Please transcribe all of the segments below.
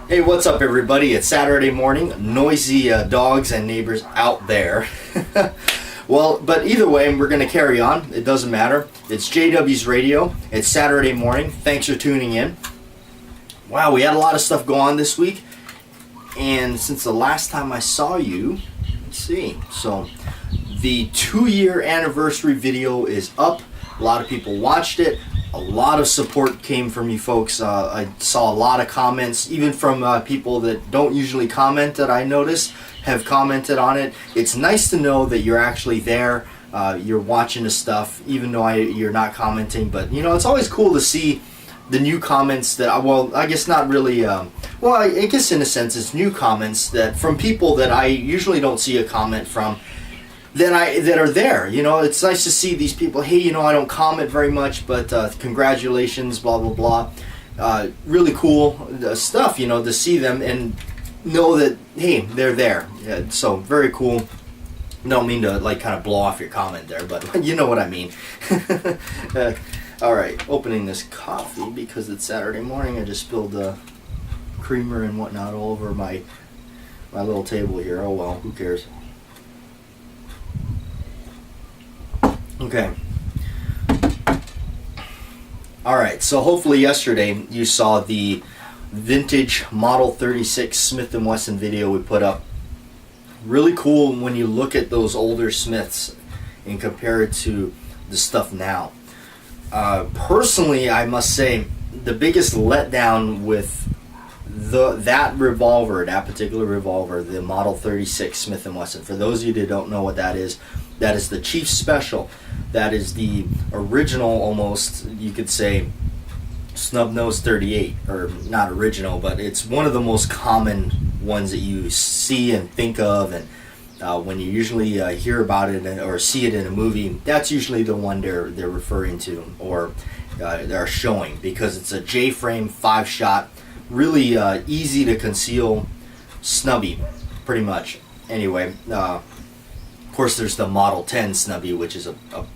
Hey, what's up everybody? It's Saturday morning. Noisy dogs and neighbors out there. Well, but either way, we're going to carry on. It doesn't matter. It's JW's Radio. It's Saturday morning. Thanks for tuning in. Wow, we had a lot of stuff go on this week. And since the last time I saw you, let's see. So, the 2-year anniversary video is up. A lot of people watched it. A lot of support came from you folks. I saw a lot of comments, even from people that don't usually comment that I notice have commented on it. It's nice to know that you're actually there. You're watching the stuff, even though you're not commenting. But, you know, it's always cool to see the new comments that, well, I guess not really, well, I guess in a sense it's new comments that from people that I usually don't see a comment from. That are there. You know, it's nice to see these people. Hey, you know, I don't comment very much, but congratulations, blah blah blah. Really cool stuff, you know, to see them and know that, hey, they're there. Yeah, so very cool. Don't mean to like kind of blow off your comment there, but you know what I mean. All right, opening this coffee because it's Saturday morning. I just spilled creamer and whatnot all over my little table here. Oh well, who cares? Okay. Alright, so hopefully yesterday you saw the vintage Model 36 Smith & Wesson video we put up. Really cool when you look at those older Smiths and compare it to the stuff now. Personally, I must say, the biggest letdown with that revolver, that particular revolver, the Model 36 Smith & Wesson, for those of you that don't know what that is the Chief Special. That is the original, almost, you could say, snub-nosed 38, or not original, but it's one of the most common ones that you see and think of, and when you usually hear about it or see it in a movie, that's usually the one they're referring to, or they're showing, because it's a J-frame 5-shot, really easy to conceal, snubby, pretty much. Anyway, of course, there's the Model 10 snubby, which is a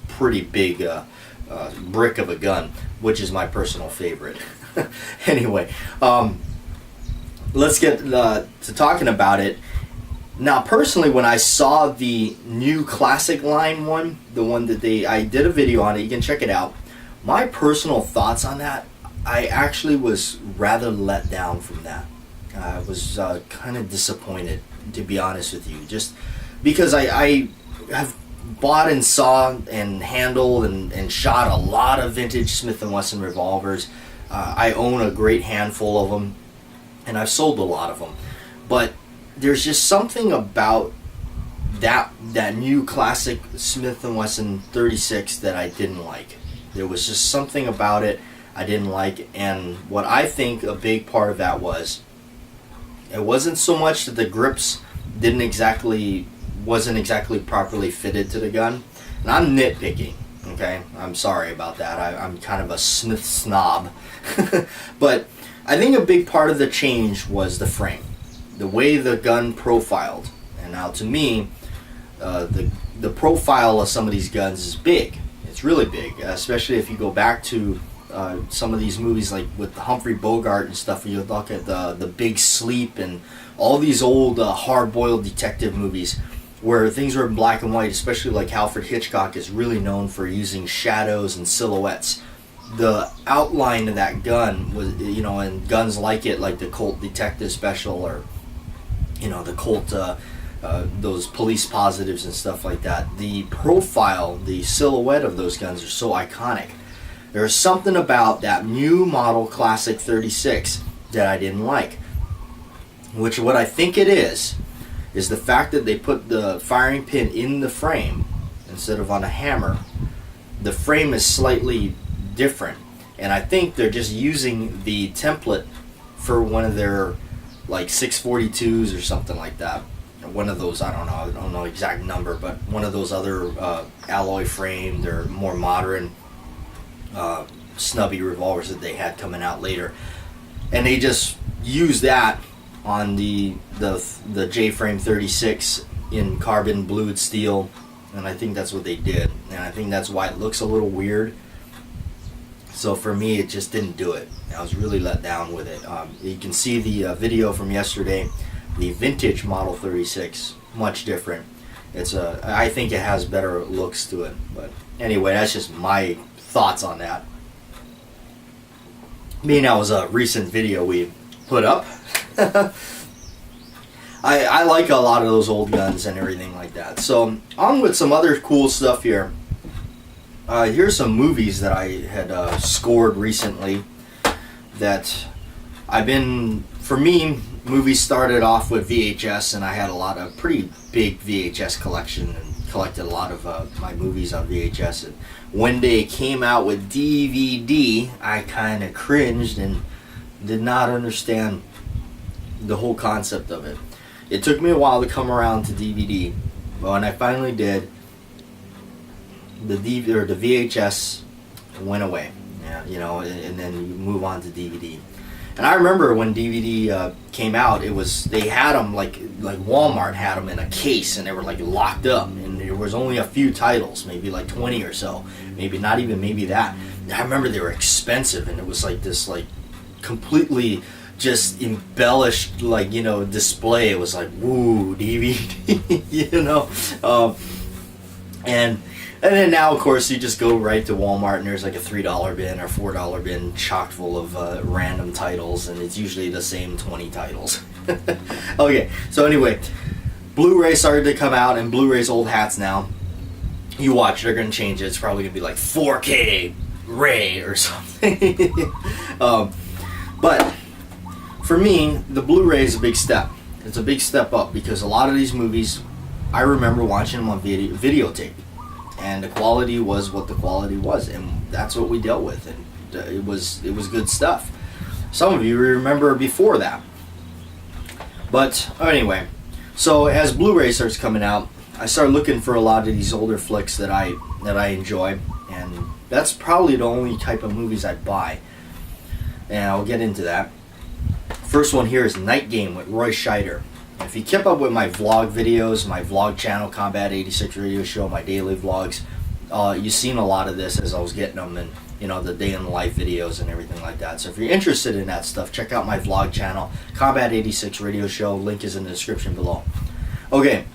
pretty big brick of a gun, which is my personal favorite. Anyway, let's get to talking about it. Now, personally, when I saw the new classic line one, the one that I did a video on it, you can check it out. My personal thoughts on that, I actually was rather let down from that. I was kind of disappointed, to be honest with you, just because I have bought and saw and handled and shot a lot of vintage Smith & Wesson revolvers. I own a great handful of them, and I've sold a lot of them. But there's just something about that new classic Smith & Wesson 36 that I didn't like. There was just something about it I didn't like, and what I think a big part of that was, it wasn't so much that the grips wasn't exactly properly fitted to the gun. And I'm nitpicking, okay? I'm sorry about that. I'm kind of a Smith snob. But I think a big part of the change was the frame. The way the gun profiled. And now to me, the profile of some of these guns is big. It's really big, especially if you go back to some of these movies like with Humphrey Bogart and stuff, you look at the Big Sleep and all these old hard-boiled detective movies where things are in black and white, especially like Alfred Hitchcock is really known for using shadows and silhouettes. The outline of that gun was, you know, and guns like it, like the Colt Detective Special, or, you know, the Colt, those police positives and stuff like that. The profile, the silhouette of those guns are so iconic. There's something about that new model classic 36 that I didn't like. Which, what I think it is the fact that they put the firing pin in the frame instead of on a hammer. The frame is slightly different, and I think they're just using the template for one of their like 642s or something like that. One of those, I don't know exact number, but one of those other alloy framed or more modern snubby revolvers that they had coming out later, and they just use that on the J-frame 36 in carbon blued steel, and I think that's what they did, and I think that's why it looks a little weird. So for me, it just didn't do it. I was really let down with it. You can see the video from yesterday, the vintage Model 36, much different. I think it has better looks to it. But anyway, that's just my thoughts on that. That was a recent video we put up. I like a lot of those old guns and everything like that. So on with some other cool stuff here. Here's some movies that I had scored recently that for me, movies started off with VHS, and I had a lot of pretty big VHS collection and collected a lot of my movies on VHS. And when they came out with DVD, I kind of cringed and did not understand the whole concept of it. It took me a while to come around to DVD, but when I finally did, the VHS went away, and then you move on to DVD. And I remember when DVD came out, they had them like Walmart had them in a case, and they were like locked up, and there was only a few titles, maybe like 20 or so, maybe not even that. I remember they were expensive, and it was like this completely just embellished display. It was like, woo, DVD, And then now, of course, you just go right to Walmart and there's like a $3 bin or $4 bin chock full of random titles, and it's usually the same 20 titles. Okay, so anyway, Blu-ray started to come out, and Blu-ray's old hats now. You watch, they're going to change it. It's probably going to be like 4K Ray or something. But for me, the Blu-ray is a big step. It's a big step up because a lot of these movies, I remember watching them on videotape. And the quality was what the quality was, and that's what we dealt with, and it was good stuff. Some of you remember before that. But anyway, so as Blu-ray starts coming out, I started looking for a lot of these older flicks that I enjoy, and that's probably the only type of movies I buy. And I'll get into that. First one here is Night Game with Roy Scheider. If you kept up with my vlog videos, my vlog channel, Combat 86 Radio Show, my daily vlogs, you've seen a lot of this as I was getting them, and the day in the life videos and everything like that. So if you're interested in that stuff, check out my vlog channel, Combat 86 Radio Show. Link is in the description below. Okay,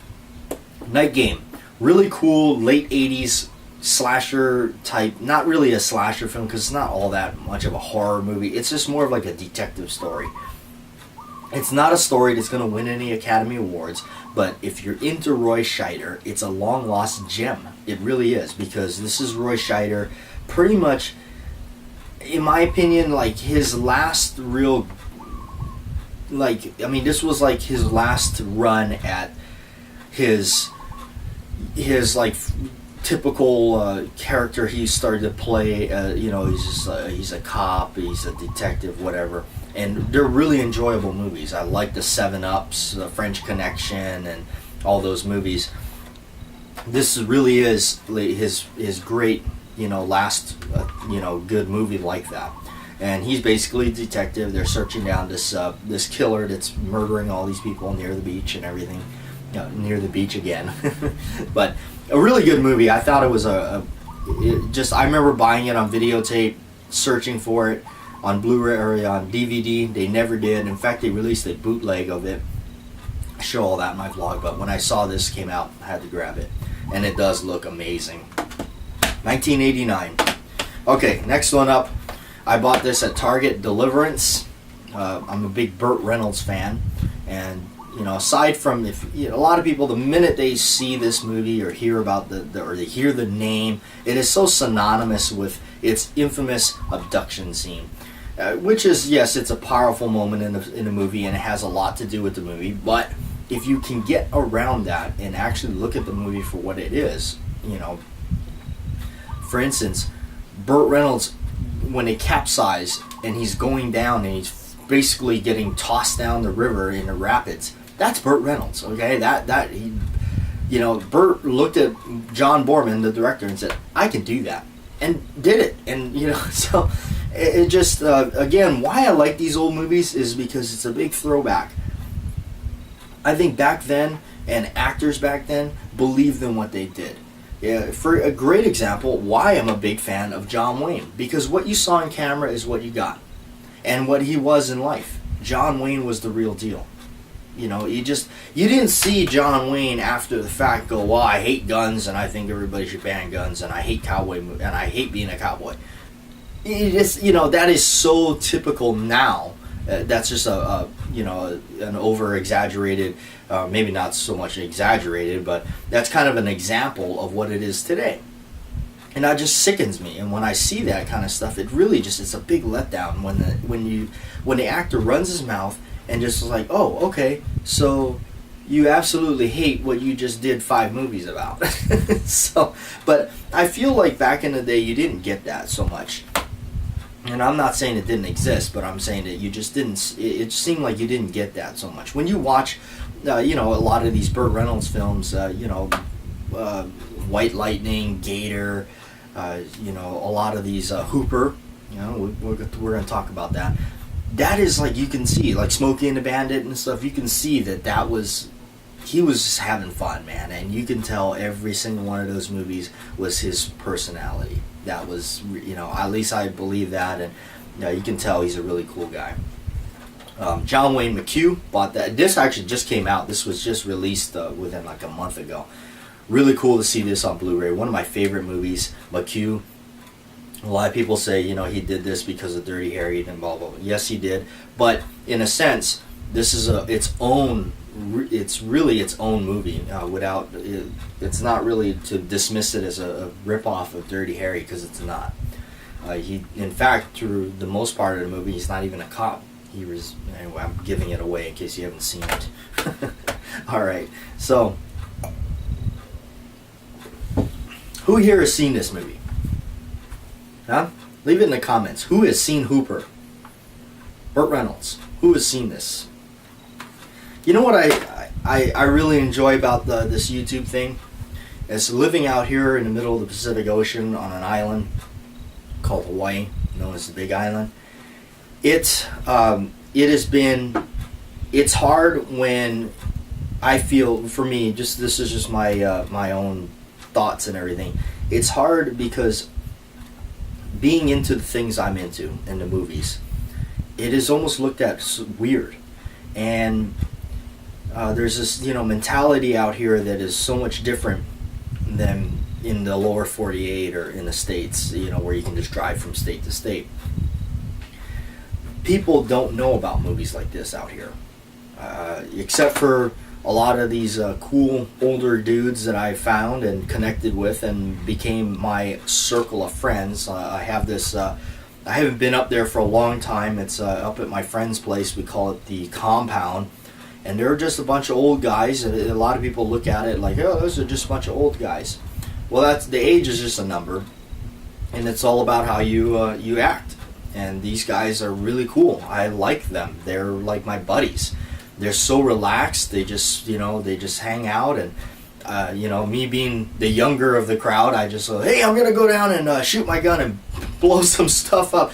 Night Game, really cool late 80s slasher type. Not really a slasher film because it's not all that much of a horror movie. It's just more of like a detective story. It's not a story that's going to win any Academy Awards, but if you're into Roy Scheider, it's a long-lost gem. It really is, because this is Roy Scheider, pretty much, in my opinion, like his last real, this was like his last run at his typical character he started to play. He's a cop, he's a detective, whatever. And they're really enjoyable movies. I like the 7-Ups, the French Connection, and all those movies. This really is his great, last, good movie like that. And he's basically a detective. They're searching down this killer that's murdering all these people near the beach and everything. Near the beach again. But a really good movie. I thought it was I remember buying it on videotape, searching for it. On Blu-ray or on DVD, they never did. In fact, they released a bootleg of it. I show all that in my vlog, but when I saw this came out, I had to grab it. And it does look amazing. 1989. Okay, next one up. I bought this at Target, Deliverance. I'm a big Burt Reynolds fan. And, aside from, a lot of people, the minute they see this movie or hear about or they hear the name, it is so synonymous with its infamous abduction scene. Which is, yes, it's a powerful moment in the movie, and it has a lot to do with the movie. But if you can get around that and actually look at the movie for what it is, for instance, Burt Reynolds, when they capsize and he's going down and he's basically getting tossed down the river in the rapids, that's Burt Reynolds. Okay, Burt looked at John Borman, the director, and said, "I can do that," and did it. And so. It just, again, why I like these old movies is because it's a big throwback. I think back then, and actors back then, believed in what they did. Yeah, for a great example, why I'm a big fan of John Wayne. Because what you saw in camera is what you got. And what he was in life. John Wayne was the real deal. You know, you didn't see John Wayne after the fact go, well, I hate guns and I think everybody should ban guns and I hate and I hate being a cowboy. That is so typical now. That's just an over exaggerated, maybe not so much exaggerated, but that's kind of an example of what it is today. And that just sickens me. And when I see that kind of stuff, it really it's a big letdown when the actor runs his mouth and just is like, oh, okay, so you absolutely hate what you just did 5 movies about. But I feel like back in the day you didn't get that so much. And I'm not saying it didn't exist, but I'm saying that you just didn't. It seemed like you didn't get that so much. When you watch, a lot of these Burt Reynolds films, White Lightning, Gator, a lot of these Hooper. We're going to talk about that. That is like, you can see, like Smokey and the Bandit and stuff. You can see that was. He was just having fun, man, and you can tell every single one of those movies was his personality. That was, at least I believe that, and you can tell he's a really cool guy. John Wayne McHugh bought that. This actually just came out. This was just released within like a month ago. Really cool to see this on Blu-ray. One of my favorite movies, McHugh. A lot of people say, he did this because of Dirty Harry and blah, blah, blah. Yes, he did. But in a sense, this is it's really its own movie. It's not really to dismiss it as a rip-off of Dirty Harry, because it's not. In fact, through the most part of the movie, he's not even a cop. Anyway, I'm giving it away in case you haven't seen it. All right, so who here has seen this movie? Huh? Leave it in the comments. Who has seen Hooper? Burt Reynolds. Who has seen this? You know what I really enjoy about this YouTube thing? Is living out here in the middle of the Pacific Ocean on an island called Hawaii, known as the Big Island. It's hard when I feel, for me, this is just my own thoughts and everything. It's hard because being into the things I'm into in the movies, it is almost looked at weird. And there's this, mentality out here that is so much different than in the lower 48 or in the States, where you can just drive from state to state. People don't know about movies like this out here, except for a lot of these cool older dudes that I found and connected with and became my circle of friends. I have this, I haven't been up there for a long time. It's up at my friend's place. We call it the Compound. And they're just a bunch of old guys. And a lot of people look at it like, oh, those are just a bunch of old guys. Well, the age is just a number. And it's all about how you act. And these guys are really cool. I like them. They're like my buddies. They're so relaxed. They just, hang out. And, me being the younger of the crowd, I just go, hey, I'm going to go down and shoot my gun and blow some stuff up.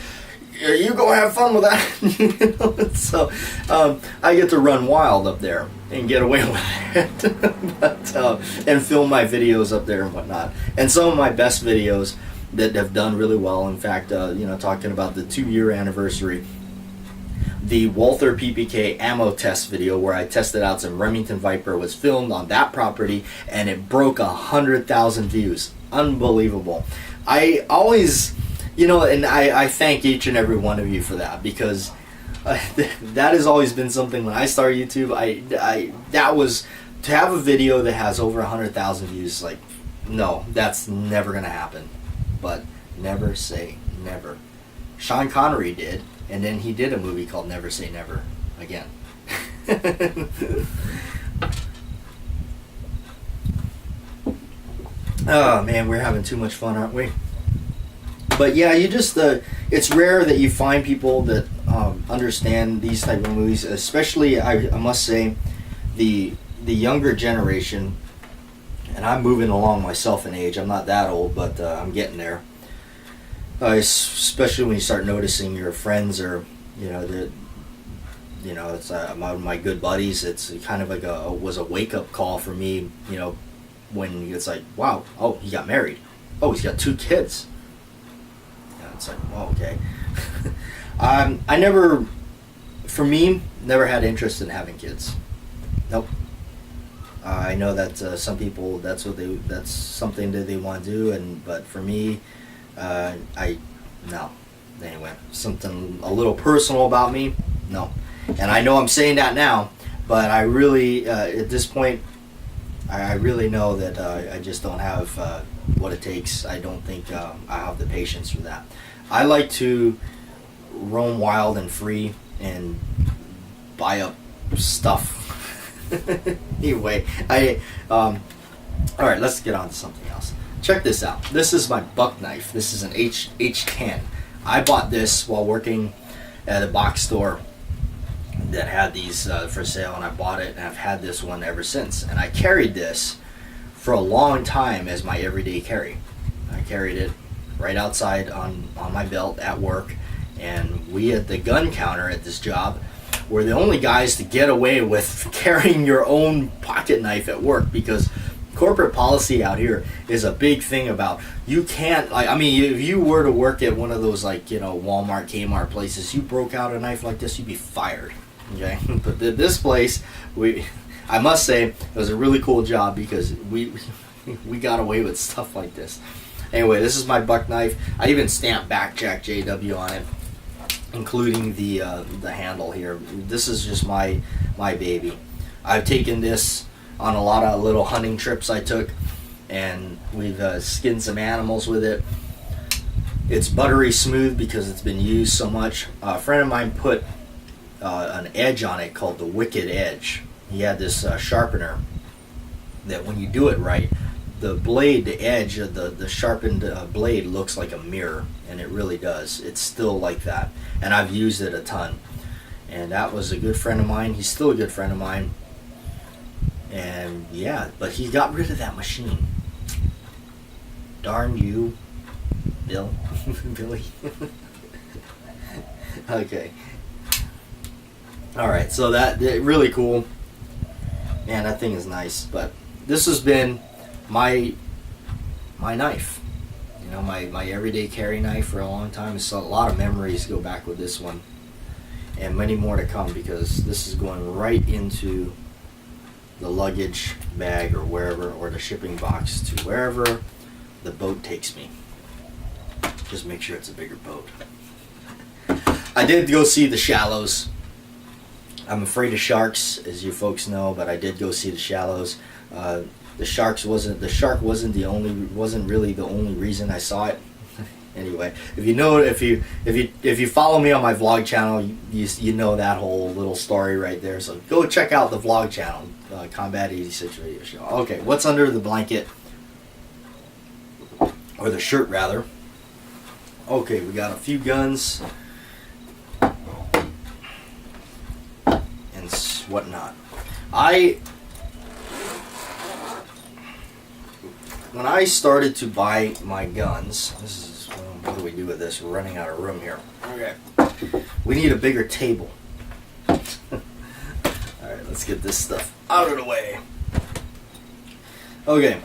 You go have fun with that. So I get to run wild up there and get away with it. And film my videos up there and whatnot. And some of my best videos that have done really well. In fact, talking about the 2-year anniversary, the Walther PPK ammo test video where I tested out some Remington Viper was filmed on that property, and it broke 100,000 views. Unbelievable. I always, and I thank each and every one of you for that, because that has always been something when I started YouTube. That was, to have a video that has over 100,000 views, like, no, that's never gonna happen. But never say never. Sean Connery did, and then he did a movie called Never Say Never again. Oh man, we're having too much fun, aren't we? But yeah, it's rare that you find people that understand these type of movies, especially I must say the younger generation. And I'm moving along myself in age. I'm not that old, but I'm getting there. Especially when you start noticing your friends or, it's my good buddies. It's kind of like was a wake-up call for me, when it's like, wow, oh, he got married. Oh, he's got 2 kids. And it's like, well, okay. I never, for me, never had interest in having kids. Nope. I know that some people, that's something that they want to do, but for me, no. Anyway, something a little personal about me, no. And I know I'm saying that now, but I really, at this point, I really know that I just don't have what it takes. I don't think I have the patience for that. I like to roam wild and free and buy up stuff. Anyway, all right, let's get on to something else. Check this out. This is my buck knife. This is an H10. I bought this while working at a box store that had these for sale, and I bought it, and I've had this one ever since. And I carried this for a long time as my everyday carry. I carried it right outside on my belt at work, and we at the gun counter at this job were the only guys to get away with carrying your own pocket knife at work, because corporate policy out here is a big thing about you can't, like, I mean, if you were to work at one of those, like, you know, Walmart, Kmart places, you broke out a knife like this, you'd be fired. Okay, but this place, I must say, it was a really cool job because we got away with stuff like this. Anyway, this is my buck knife. I even stamped BATJAC JW on it, including the handle here. This is just my baby. I've taken this on a lot of little hunting trips I took, and we've skinned some animals with it. It's buttery smooth because it's been used so much. A friend of mine put an edge on it called the Wicked Edge. He had this sharpener that when you do it right, the blade, the edge of the sharpened blade looks like a mirror, and it really does. It's still like that, and I've used it a ton. And that was a good friend of mine. He's still a good friend of mine. And yeah, but he got rid of that machine. Darn you, Bill. Billy. Okay. Alright, so that really cool. Man, that thing is nice. But this has been my knife. You know, my everyday carry knife for a long time. So a lot of memories go back with this one. And many more to come, because this is going right into the luggage bag or wherever, or the shipping box to wherever the boat takes me. Just make sure it's a bigger boat. I did go see the Shallows. I'm afraid of sharks, as you folks know, but I did go see the Shallows. The shark wasn't really the only reason I saw it. Anyway, if you follow me on my vlog channel, you know that whole little story right there. So go check out the vlog channel, Combat 86 Radio Show. Okay, what's under the blanket, or the shirt rather? Okay, we got a few guns and whatnot. When I started to buy my guns, this is, what do we do with this? We're running out of room here. Okay. We need a bigger table. Alright, let's get this stuff out of the way. Okay.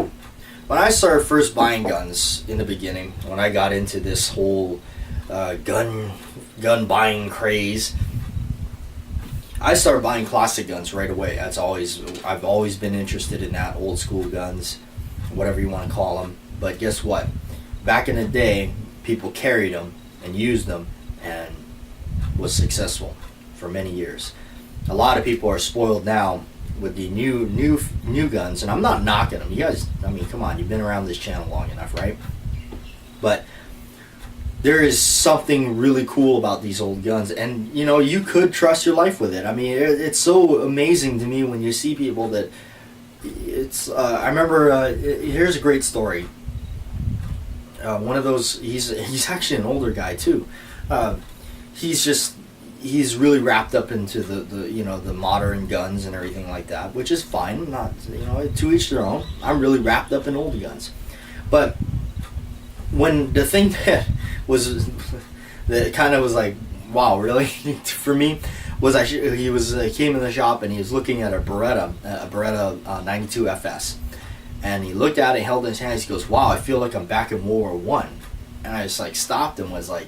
When I started first buying guns in the beginning, when I got into this whole gun buying craze, I started buying classic guns right away. I've always been interested in that, old school guns, whatever you want to call them. But guess what? Back in the day, people carried them and used them and was successful for many years. A lot of people are spoiled now with the new guns, and I'm not knocking them. You guys, I mean, come on, you've been around this channel long enough, right? But there is something really cool about these old guns, and you know, you could trust your life with it. I mean, it's so amazing to me when you see people that it's I remember here's a great story. One of those, he's actually an older guy too. He's really wrapped up into the modern guns and everything like that, which is fine. Not, to each their own. I'm really wrapped up in old guns. But when the thing that kind of was like, wow, really, for me, was he came in the shop and he was looking at a Beretta 92 FS, And he looked at it, held it in his hands. He goes, "Wow, I feel like I'm back in World War One." And I just like stopped and was like,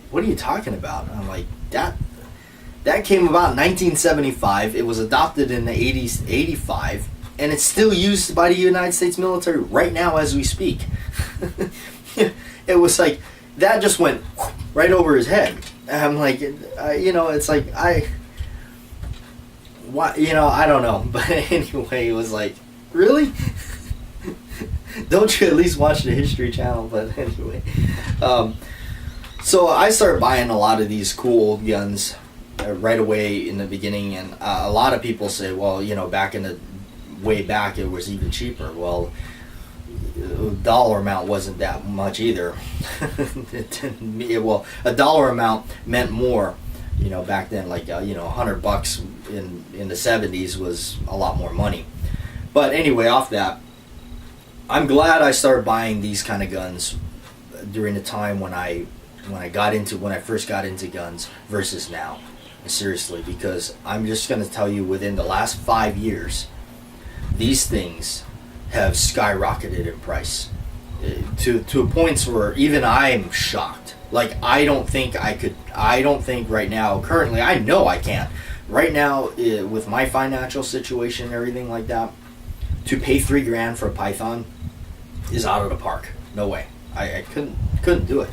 "What are you talking about?" And I'm like, that came about in 1975. It was adopted in the 80s, 85, and it's still used by the United States military right now as we speak. It was like that just went right over his head. And I'm like, it's like why, I don't know. But anyway, it was like, really? Don't you at least watch the History Channel? But anyway, so I started buying a lot of these cool old guns right away in the beginning, and a lot of people say, well, back in the way back it was even cheaper. Well, dollar amount wasn't that much either. Well, a dollar amount meant more, back then. Like $100 in the 70s was a lot more money. But anyway, off that, I'm glad I started buying these kind of guns during the time when I first got into guns versus now. Seriously, because I'm just going to tell you, within the last 5 years, these things have skyrocketed in price to points where even I'm shocked. Like, I don't think right now, currently, I know I can't. Right now, with my financial situation and everything like that, to pay $3,000 for a Python is out of the park. No way. I couldn't do it.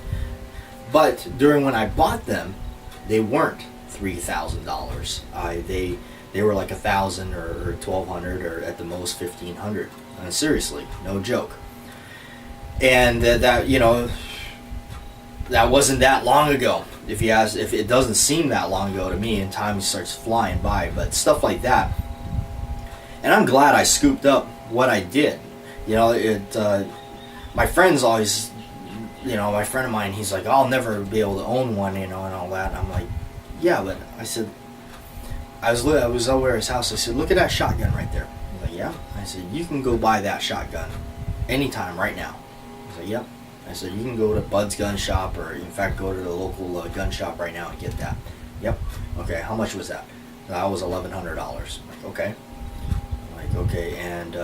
But during when I bought them, they weren't $3,000. They were like $1,000 or $1,200 or at the most $1,500. Seriously, no joke. And that wasn't that long ago. If it doesn't seem that long ago to me, and time starts flying by, but stuff like that. And I'm glad I scooped up what I did. My friends always, my friend of mine, he's like, I'll never be able to own one, and all that. And I'm like, yeah, but I said, I was over at his house. I said, look at that shotgun right there. He's like, yeah. I said, you can go buy that shotgun anytime right now. He's like, yep. I said, you can go to Bud's gun shop, or in fact go to the local gun shop right now and get that. Yep. Okay, how much was that? That was $1,100. I'm like, okay. I'm like, okay, and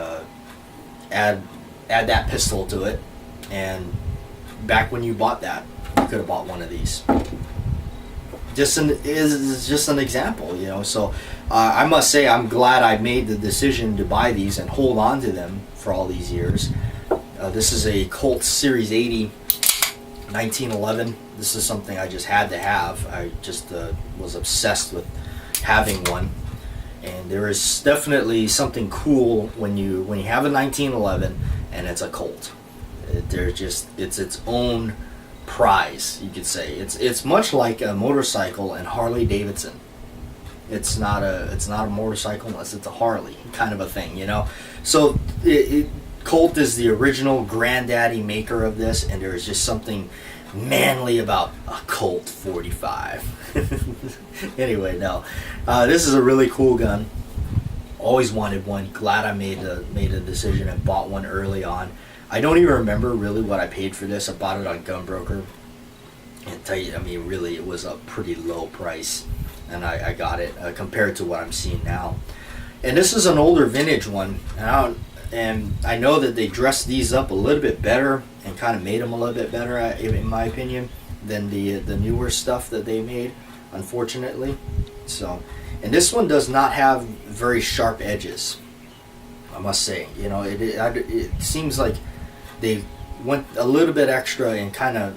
add that pistol to it, and back when you bought that, you could have bought one of these. Just an example, So I must say, I'm glad I made the decision to buy these and hold on to them for all these years. This is a Colt Series 80 1911. This is something I just had to have. I just was obsessed with having one. And there is definitely something cool when you have a 1911 and it's a Colt. It's its own prize, you could say. It's much like a motorcycle and Harley Davidson. It's not a motorcycle unless it's a Harley kind of a thing, So Colt is the original granddaddy maker of this, and there is just something manly about a Colt 45. Anyway, no, this is a really cool gun. Always wanted one. Glad I made a decision and bought one early on. I don't even remember really what I paid for this. I bought it on Gunbroker. And tell you, really, it was a pretty low price, and I got it compared to what I'm seeing now. And this is an older vintage one, and I know that they dressed these up a little bit better and kind of made them a little bit better, in my opinion, than the newer stuff that they made, unfortunately. So, and this one does not have very sharp edges, I must say. It seems like they went a little bit extra and kind of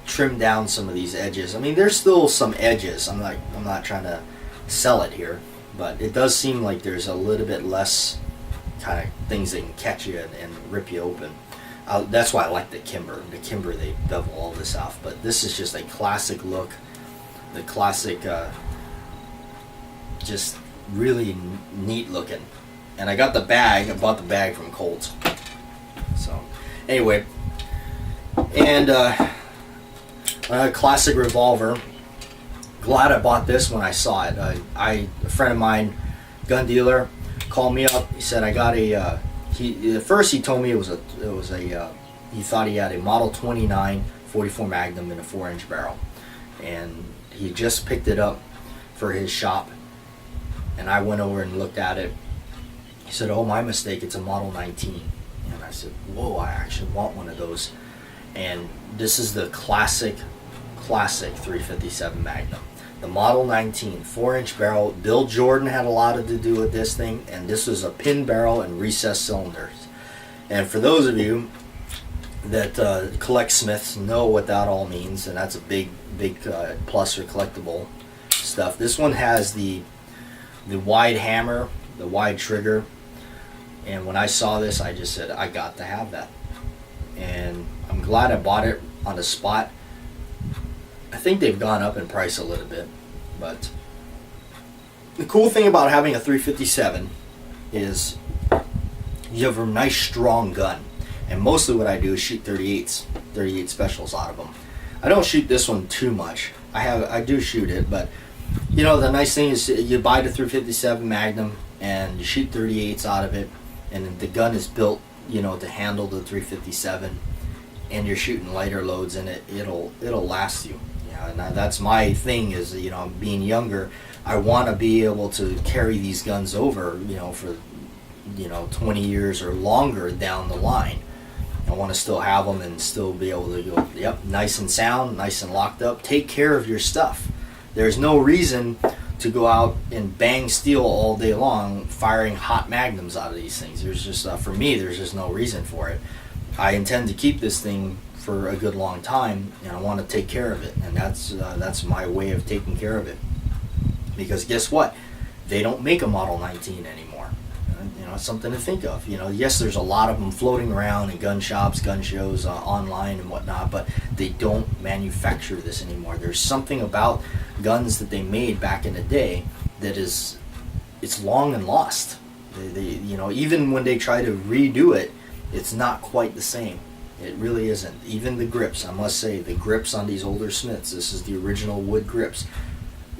trimmed down some of these edges. There's still some edges. I'm not trying to sell it here, but it does seem like there's a little bit less kind of things that can catch you and rip you open. That's why I like the Kimber. The Kimber, they bevel all this off, but this is just a classic look. The classic, just really neat looking. And I got the bag. I bought the bag from Colt. So, anyway, and a classic revolver. Glad I bought this when I saw it. A friend of mine, gun dealer, called me up. He said I got a. At first he told me he thought he had a Model 29 44 Magnum in a 4-inch barrel, and he just picked it up for his shop. And I went over and looked at it. He said, "Oh, my mistake, it's a Model 19." And I said, "Whoa, I actually want one of those." And this is the classic 357 Magnum. The Model 19, 4-inch barrel. Bill Jordan had a lot to do with this thing, and this was a pin barrel and recessed cylinders. And for those of you that collect Smiths know what that all means, and that's a big plus for collectible stuff. This one has the wide hammer, the wide trigger, and when I saw this, I just said, I got to have that. And I'm glad I bought it on the spot. I think they've gone up in price a little bit, but the cool thing about having a 357 is you have a nice strong gun. And mostly what I do is shoot 38 specials out of them. I don't shoot this one too much. I do shoot it, but you know, the nice thing is you buy the 357 Magnum and you shoot 38s out of it, and the gun is built, you know, to handle the 357, and you're shooting lighter loads in it. It'll last you. Yeah, and that's my thing is, you know, being younger, I want to be able to carry these guns over, you know, for 20 years or longer down the line. I want to still have them and still be able to go, yep, nice and sound, nice and locked up. Take care of your stuff. There's no reason to go out and bang steel all day long firing hot magnums out of these things. There's just, for me, there's just no reason for it. I intend to keep this thing for a good long time, and I want to take care of it, and that's my way of taking care of it. Because guess what? They don't make a Model 19 anymore. You know, it's something to think of. You know, yes, there's a lot of them floating around in gun shops, gun shows, online and whatnot, but they don't manufacture this anymore. There's something about guns that they made back in the day that it's long and lost. They you know, even when they try to redo it, it's not quite the same. It really isn't. Even the grips, I must say, the grips on these older Smiths, this is the original wood grips.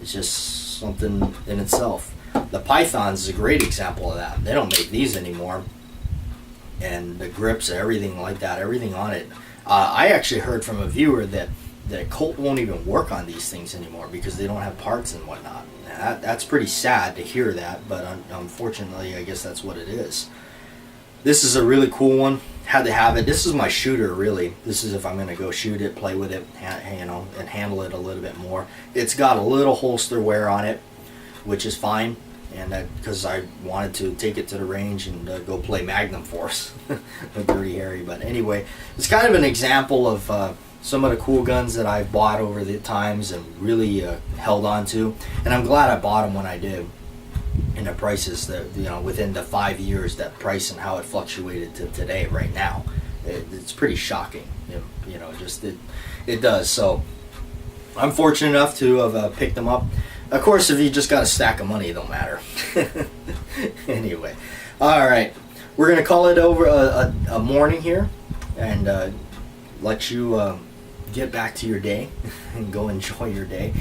It's just something in itself. The Pythons is a great example of that. They don't make these anymore. And the grips, everything like that, everything on it. I actually heard from a viewer that Colt won't even work on these things anymore because they don't have parts and whatnot. That's pretty sad to hear that, but unfortunately, I guess that's what it is. This is a really cool one. Had to have it. This is my shooter, really. This is if I'm going to go shoot it, play with it, you know, and handle it a little bit more. It's got a little holster wear on it, which is fine, and because I wanted to take it to the range and go play Magnum Force with Dirty Harry. But anyway, it's kind of an example of some of the cool guns that I've bought over the times and really held on to, and I'm glad I bought them when I did. And the prices that, you know, within the 5 years, that price and how it fluctuated to today, right now, it's pretty shocking. You know, just it does. So I'm fortunate enough to have picked them up. Of course, if you just got a stack of money, it don't matter. Anyway, all right, we're gonna call it over a morning here, and let you get back to your day and go enjoy your day.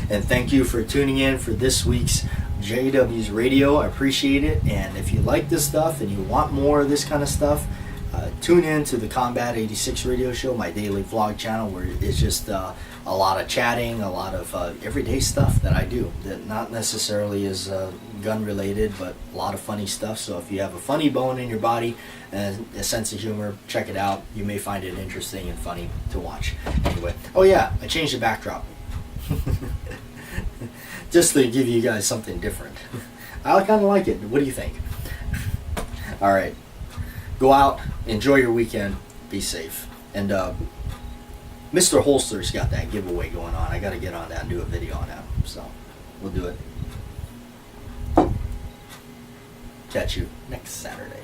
And thank you for tuning in for this week's JW's Radio. I appreciate it. And if you like this stuff and you want more of this kind of stuff, tune in to the Combat 86 radio show, my daily vlog channel, where it's just a lot of chatting, a lot of everyday stuff that I do that not necessarily is gun related, but a lot of funny stuff. So if you have a funny bone in your body and a sense of humor, check it out. You may find it interesting and funny to watch. Anyway, oh yeah, I changed the backdrop just to give you guys something different. I kind of like it. What do you think? All right, go out, enjoy your weekend, be safe. And Mr. Holster's got that giveaway going on. I got to get on that and do a video on that. So we'll do it. Catch you next Saturday.